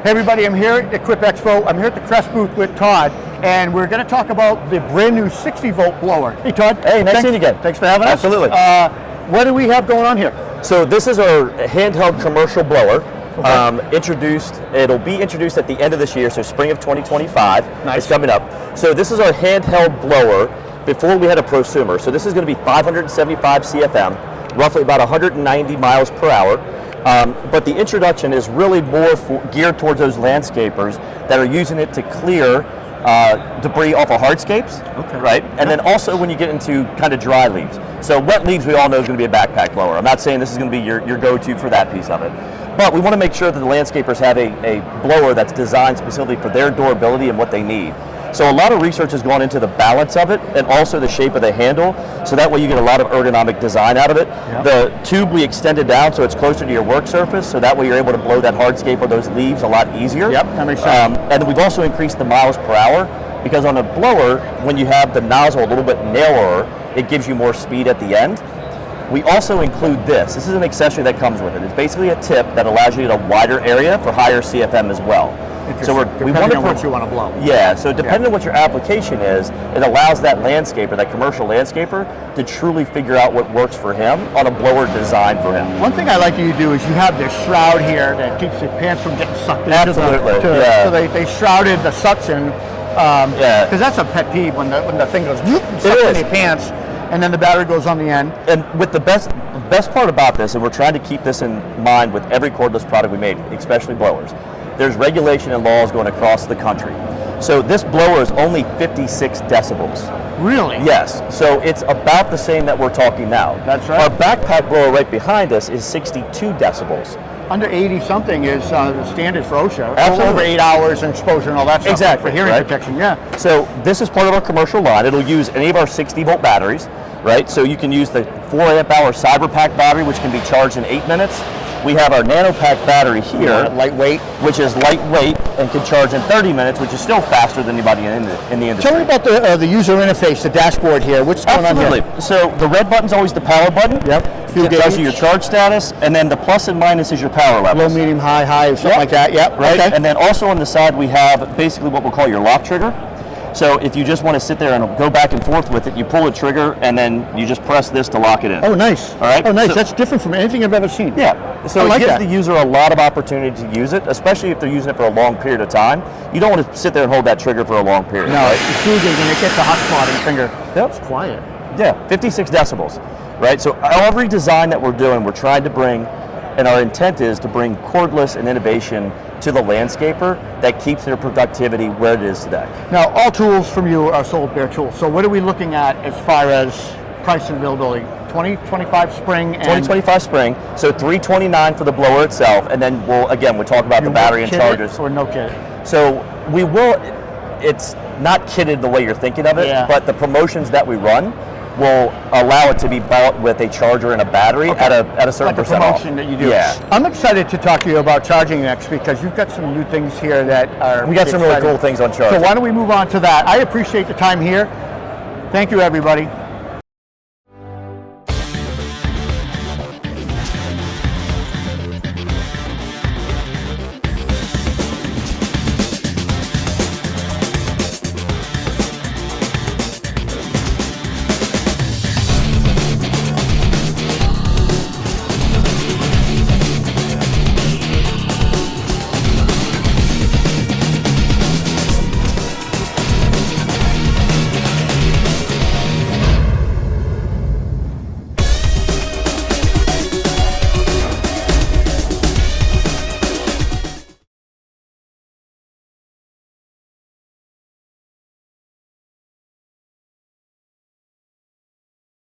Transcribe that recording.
Hey everybody, I'm here at Equip Expo. I'm here at the Kress booth with Todd, and we're going to talk about the brand new 60 volt blower. Hey Todd. Hey, nice seeing you again. Thanks for having us. Absolutely. What do we have going on here? So this is our handheld commercial blower. Okay. It'll be introduced at the end of this year, so spring of 2025. Nice. It's coming up. So this is our handheld blower before we had a prosumer. So this is going to be 575 CFM, roughly about 190 miles per hour. But the introduction is really more geared towards those landscapers that are using it to clear debris off of hardscapes, right? And then also when you get into kind of dry leaves. So wet leaves we all know is going to be a backpack blower. I'm not saying this is going to be your go-to for that piece of it. But we want to make sure that the landscapers have a blower that's designed specifically for their durability and what they need. So a lot of research has gone into the balance of it and also the shape of the handle, so that way you get a lot of ergonomic design out of it. Yep. The tube we extended down so it's closer to your work surface, so that way you're able to blow that hardscape or those leaves a lot easier. Yep, that makes sense. And we've also increased the miles per hour, because on a blower, when you have the nozzle a little bit narrower, it gives you more speed at the end. We also include this. This is an accessory that comes with it. It's basically a tip that allows you to get a wider area for higher CFM as well. So we want to what you want to blow. Yeah, so depending on what your application is, it allows that landscaper, that commercial landscaper, to truly figure out what works for him on a blower designed for him. One thing I like you to do is you have this shroud here that keeps your pants from getting sucked into Absolutely, yeah. So they shrouded the suction, because that's a pet peeve when the thing goes sucks in your pants, and then the battery goes on the end. And with the best part about this, and we're trying to keep this in mind with every cordless product we make, especially blowers, there's regulation and laws going across the country. So this blower is only 56 decibels. Really? Yes. So it's about the same that we're talking now. That's right. Our backpack blower right behind us is 62 decibels. Under 80 something is the standard for OSHA. Absolutely. Over 8 hours and exposure and all that stuff. Exactly. For hearing protection, yeah. So this is part of our commercial line. It'll use any of our 60 volt batteries, right? So you can use the 4 amp hour Cyberpack battery, which can be charged in 8 minutes. We have our NanoPack battery here, lightweight, which is lightweight and can charge in 30 minutes, which is still faster than anybody in the industry. Tell me about the user interface, the dashboard here. What's going on here? Absolutely. So the red button's always the power button. Yep. It tells you your charge status, and then the plus and minus is your power level. Low, medium, high, something like that. Yep. Right. Okay. And then also on the side we have basically what we'll call your lock trigger. So if you just want to sit there and go back and forth with it, you pull a trigger and then you just press this to lock it in. Oh, nice. All right. Oh, nice. So, that's different from anything I've ever seen. Yeah. So it gives the user a lot of opportunity to use it, especially if they're using it for a long period of time. You don't want to sit there and hold that trigger for a long period. No, right? it's soothing and it gets a hot spot in the finger. Yep. It's quiet. Yeah, 56 decibels, right? So every design that we're doing, we're trying to bring, and our intent is to bring cordless and innovation to the landscaper that keeps their productivity where it is today. Now, all tools from you are sold bare tools. So what are we looking at as far as price and availability? 2025 spring and 2025 spring, so $329 for the blower itself, and then we'll talk about the battery and chargers. Or no kit? So we will, it's not kitted the way you're thinking of it, but the promotions that we run will allow it to be bought with a charger and a battery at a certain percent off. Promotion that you do. Yeah. I'm excited to talk to you about charging next, because you've got some new things here that are We got some really cool things on charging. So why don't we move on to that? I appreciate the time here. Thank you, everybody.